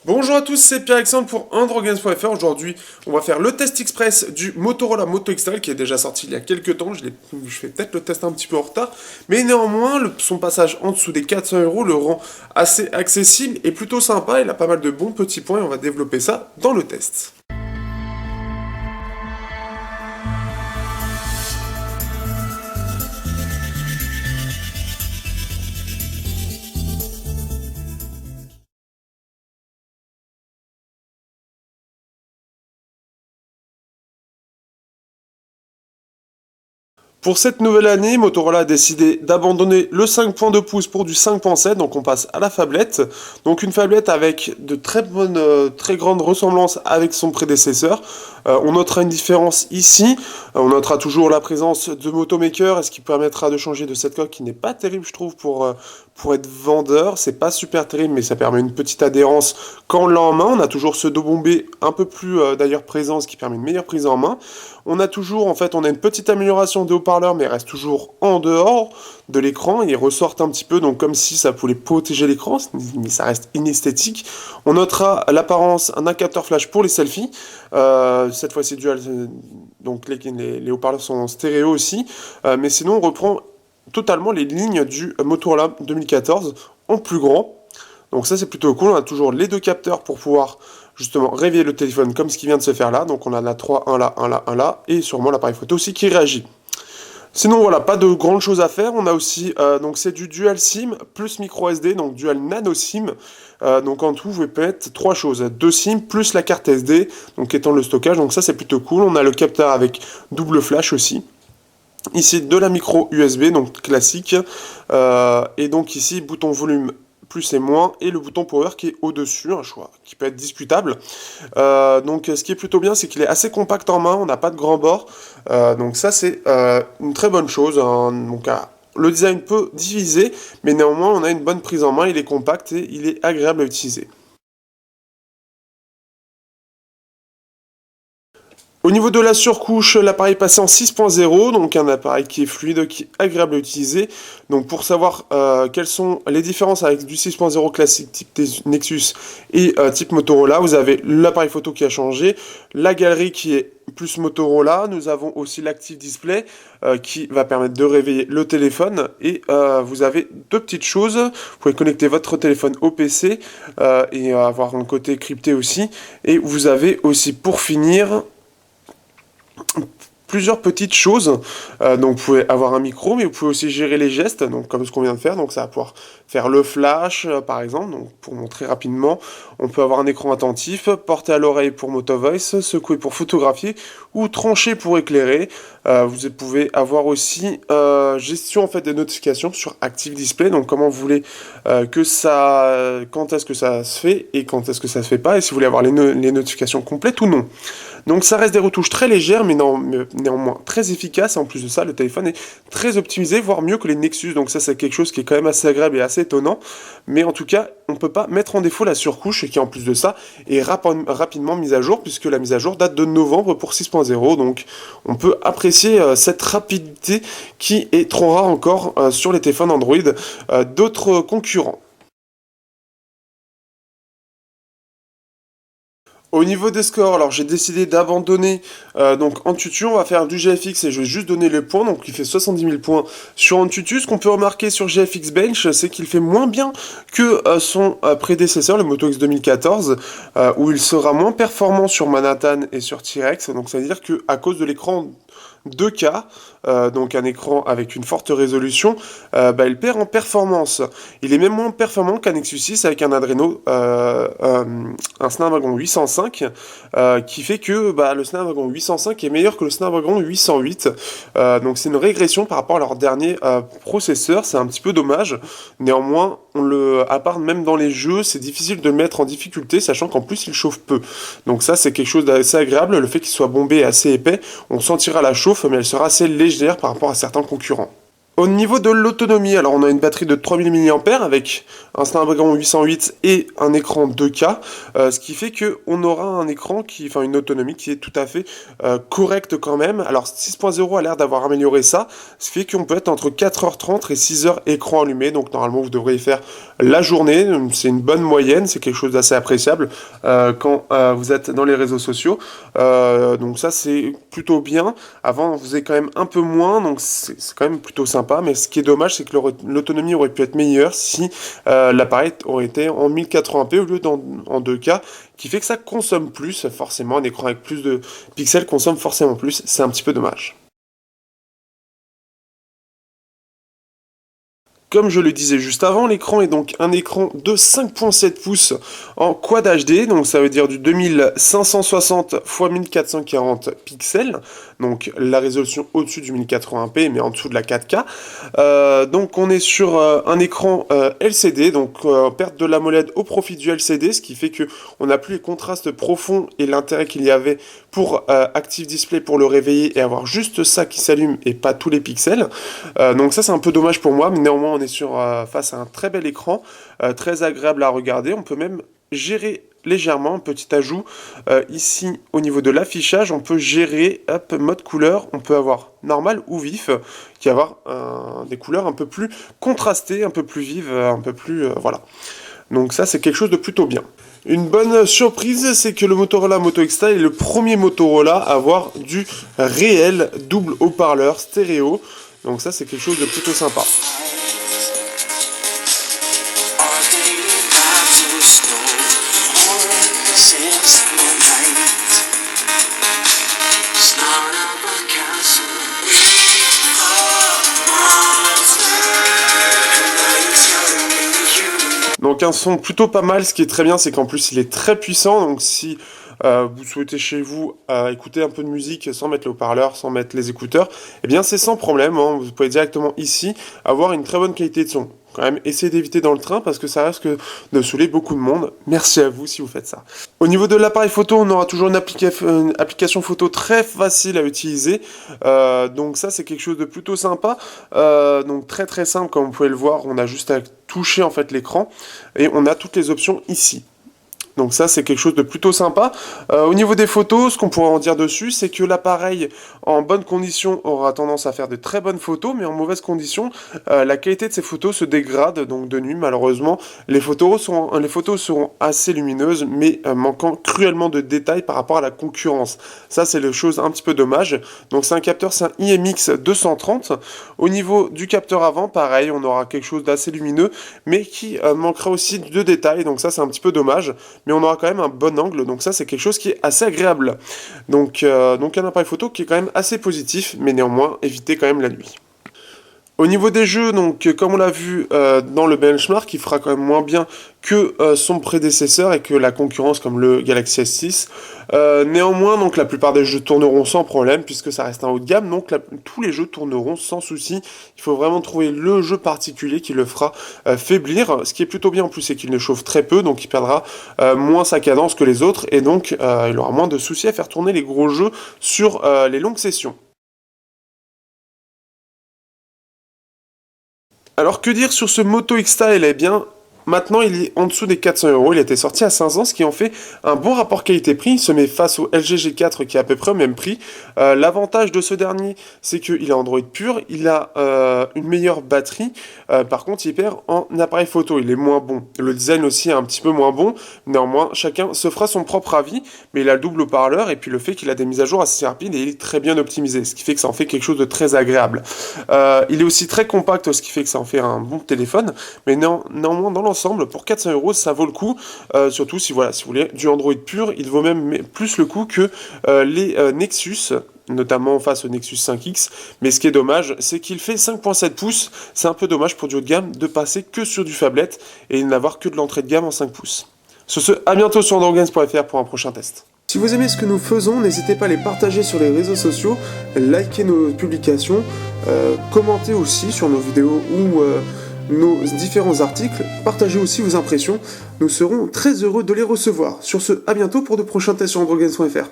Bonjour à tous, c'est Pierre-Alexandre pour AndroGames.fr. Aujourd'hui, on va faire le test express du Motorola Moto X-Trail qui est déjà sorti il y a quelques temps. Je fais peut-être le test un petit peu en retard, mais néanmoins, son passage en dessous des 400 € le rend assez accessible et plutôt sympa. Il a pas mal de bons petits points et on va développer ça dans le test. Pour cette nouvelle année, Motorola a décidé d'abandonner le 5.2 pouces pour du 5.7, donc on passe à la phablette. Donc une phablette avec de très grandes ressemblances avec son prédécesseur. On notera une différence ici, on notera toujours la présence de Motomaker, ce qui permettra de changer de cette coque qui n'est pas terrible je trouve pour être vendeur. C'est pas super terrible mais ça permet une petite adhérence quand on l'a en main. On a toujours ce dos bombé un peu plus d'ailleurs présent, ce qui permet une meilleure prise en main. On a toujours, en fait, on a une petite amélioration des haut-parleurs, mais il reste toujours en dehors de l'écran. Ils ressortent un petit peu, donc comme si ça pouvait protéger l'écran, mais ça reste inesthétique. On notera l'apparence, un capteur flash pour les selfies. Cette fois-ci dual, donc les haut-parleurs sont en stéréo aussi. Mais sinon, on reprend totalement les lignes du Motorola 2014 en plus grand. Donc ça c'est plutôt cool, on a toujours les deux capteurs pour pouvoir justement réveiller le téléphone comme ce qui vient de se faire là. Donc on a la 3, un là, un là, un là, et sûrement l'appareil photo aussi qui réagit. Sinon voilà, pas de grandes choses à faire. On a aussi, donc c'est du dual SIM plus micro SD, donc dual nano SIM. Donc en tout, vous pouvez mettre trois choses, deux SIM plus la carte SD, donc étant le stockage. Donc ça c'est plutôt cool. On a le capteur avec double flash aussi. Ici de la micro USB, donc classique. Et donc ici, bouton volume plus et moins, et le bouton power qui est au-dessus, un choix qui peut être discutable. Donc ce qui est plutôt bien, c'est qu'il est assez compact en main, on n'a pas de grand bord. Donc ça c'est une très bonne chose. Hein. Donc le design peut diviser, mais néanmoins on a une bonne prise en main, il est compact et il est agréable à utiliser. Au niveau de la surcouche, l'appareil est passé en 6.0, donc un appareil qui est fluide, qui est agréable à utiliser. Donc pour savoir quelles sont les différences avec du 6.0 classique type Nexus et type Motorola, vous avez l'appareil photo qui a changé, la galerie qui est plus Motorola, nous avons aussi l'Active Display qui va permettre de réveiller le téléphone et vous avez deux petites choses, vous pouvez connecter votre téléphone au PC et avoir un côté crypté aussi, et vous avez aussi pour finir plusieurs petites choses. Donc vous pouvez avoir un micro, mais vous pouvez aussi gérer les gestes, donc comme ce qu'on vient de faire. Donc ça va pouvoir faire le flash, par exemple, donc pour montrer rapidement. On peut avoir un écran attentif, porter à l'oreille pour Moto Voice, secouer pour photographier ou trancher pour éclairer. Vous pouvez avoir aussi gestion en fait des notifications sur Active Display. Donc comment vous voulez que ça, quand est-ce que ça se fait et quand est-ce que ça se fait pas, et si vous voulez avoir les notifications complètes ou non. Donc ça reste des retouches très légères, mais néanmoins très efficaces. Et en plus de ça, le téléphone est très optimisé, voire mieux que les Nexus. Donc ça, c'est quelque chose qui est quand même assez agréable et assez étonnant. Mais en tout cas, on ne peut pas mettre en défaut la surcouche, qui en plus de ça est rapidement mise à jour, puisque la mise à jour date de novembre pour 6.0. Donc on peut apprécier cette rapidité qui est trop rare encore sur les téléphones Android d'autres concurrents. Au niveau des scores, alors j'ai décidé d'abandonner donc Antutu, on va faire du GFX et je vais juste donner les points, donc il fait 70 000 points sur Antutu. Ce qu'on peut remarquer sur GFX Bench, c'est qu'il fait moins bien que son prédécesseur, le Moto X 2014, où il sera moins performant sur Manhattan et sur T-Rex, donc ça veut dire qu'à cause de l'écran 2K, donc un écran avec une forte résolution, il perd en performance. Il est même moins performant qu'un Nexus 6 avec un Adreno, un Snapdragon 805, qui fait que le Snapdragon 805 est meilleur que le Snapdragon 808. Donc c'est une régression par rapport à leur dernier processeur, c'est un petit peu dommage. Néanmoins, à part même dans les jeux, c'est difficile de le mettre en difficulté, sachant qu'en plus il chauffe peu. Donc ça c'est quelque chose d'assez agréable, le fait qu'il soit bombé et assez épais, on sentira la chauffe, mais elle sera assez légère par rapport à certains concurrents. Au niveau de l'autonomie, alors on a une batterie de 3000 mAh avec un Snapdragon 808 et un écran 2K, ce qui fait qu'on aura un écran une autonomie qui est tout à fait correcte quand même. Alors 6.0 a l'air d'avoir amélioré ça, ce qui fait qu'on peut être entre 4h30 et 6h écran allumé, donc normalement vous devriez faire la journée, c'est une bonne moyenne, c'est quelque chose d'assez appréciable quand vous êtes dans les réseaux sociaux, donc ça c'est plutôt bien. Avant on faisait quand même un peu moins, donc c'est quand même plutôt sympa. Mais ce qui est dommage, c'est que l'autonomie aurait pu être meilleure si l'appareil aurait été en 1080p au lieu en 2K, qui fait que ça consomme plus. Forcément, un écran avec plus de pixels consomme forcément plus. C'est un petit peu dommage. Comme je le disais juste avant, l'écran est donc un écran de 5.7 pouces en Quad HD, donc ça veut dire du 2560 x 1440 pixels, donc la résolution au-dessus du 1080p mais en dessous de la 4K. Donc on est sur un écran LCD, donc perte de l'AMOLED au profit du LCD, ce qui fait que on n'a plus les contrastes profonds et l'intérêt qu'il y avait pour Active Display pour le réveiller et avoir juste ça qui s'allume et pas tous les pixels. Donc ça c'est un peu dommage pour moi, mais néanmoins on est face à un très bel écran, très agréable à regarder. On peut même gérer légèrement, un petit ajout ici au niveau de l'affichage, on peut gérer mode couleur, on peut avoir normal ou vif, qui va avoir des couleurs un peu plus contrastées, un peu plus vives, un peu plus voilà. Donc ça c'est quelque chose de plutôt bien. Une bonne surprise, c'est que le Motorola Moto X-Style est le premier Motorola à avoir du réel double haut-parleur stéréo. Donc ça c'est quelque chose de plutôt sympa. Donc un son plutôt pas mal, ce qui est très bien, c'est qu'en plus il est très puissant, donc si vous souhaitez chez vous écouter un peu de musique sans mettre le haut-parleur, sans mettre les écouteurs, eh bien c'est sans problème, hein, vous pouvez directement ici avoir une très bonne qualité de son. Quand même, essayez d'éviter dans le train parce que ça risque de saouler beaucoup de monde. Merci à vous si vous faites ça. Au niveau de l'appareil photo, on aura toujours une application photo très facile à utiliser. Donc ça, c'est quelque chose de plutôt sympa. Donc très très simple, comme vous pouvez le voir, on a juste à toucher en fait l'écran et on a toutes les options ici. Donc ça, c'est quelque chose de plutôt sympa. Au niveau des photos, ce qu'on pourrait en dire dessus, c'est que l'appareil en bonne condition aura tendance à faire de très bonnes photos, mais en mauvaise condition, la qualité de ces photos se dégrade, donc de nuit, malheureusement. Les photos seront assez lumineuses, mais manquant cruellement de détails par rapport à la concurrence. Ça, c'est les choses un petit peu dommage. Donc c'est un IMX 230. Au niveau du capteur avant, pareil, on aura quelque chose d'assez lumineux, mais qui manquera aussi de détails, donc ça, c'est un petit peu dommage. Mais on aura quand même un bon angle, donc ça c'est quelque chose qui est assez agréable. Donc un appareil photo qui est quand même assez positif, mais néanmoins évitez quand même la nuit. Au niveau des jeux, donc comme on l'a vu dans le benchmark, il fera quand même moins bien que son prédécesseur et que la concurrence comme le Galaxy S6. Néanmoins, donc la plupart des jeux tourneront sans problème puisque ça reste un haut de gamme, donc tous les jeux tourneront sans souci. Il faut vraiment trouver le jeu particulier qui le fera faiblir. Ce qui est plutôt bien en plus, c'est qu'il ne chauffe très peu, donc il perdra moins sa cadence que les autres et donc il aura moins de soucis à faire tourner les gros jeux sur les longues sessions. Alors que dire sur ce Moto X-Style? Eh bien, maintenant il est en dessous des 400 €, il était sorti à 500, ce qui en fait un bon rapport qualité-prix, il se met face au LG G4 qui est à peu près au même prix. L'avantage de ce dernier, c'est qu'il est Android pur, il a une meilleure batterie, par contre il perd en appareil photo, il est moins bon. Le design aussi est un petit peu moins bon, néanmoins chacun se fera son propre avis, mais il a le double haut-parleur et puis le fait qu'il a des mises à jour assez rapides et il est très bien optimisé, ce qui fait que ça en fait quelque chose de très agréable. Il est aussi très compact, ce qui fait que ça en fait un bon téléphone, mais néanmoins dans l'ensemble, pour 400 €, ça vaut le coup, surtout si vous voulez du Android pur, il vaut même plus le coup que les Nexus, notamment face au Nexus 5X, mais ce qui est dommage, c'est qu'il fait 5.7 pouces, c'est un peu dommage pour du haut de gamme de passer que sur du phablet et n'avoir que de l'entrée de gamme en 5 pouces. Sur ce, à bientôt sur androgames.fr pour un prochain test. Si vous aimez ce que nous faisons, n'hésitez pas à les partager sur les réseaux sociaux, liker nos publications, commenter aussi sur nos vidéos ou nos différents articles, partagez aussi vos impressions, nous serons très heureux de les recevoir. Sur ce, à bientôt pour de prochains tests sur androgames.fr.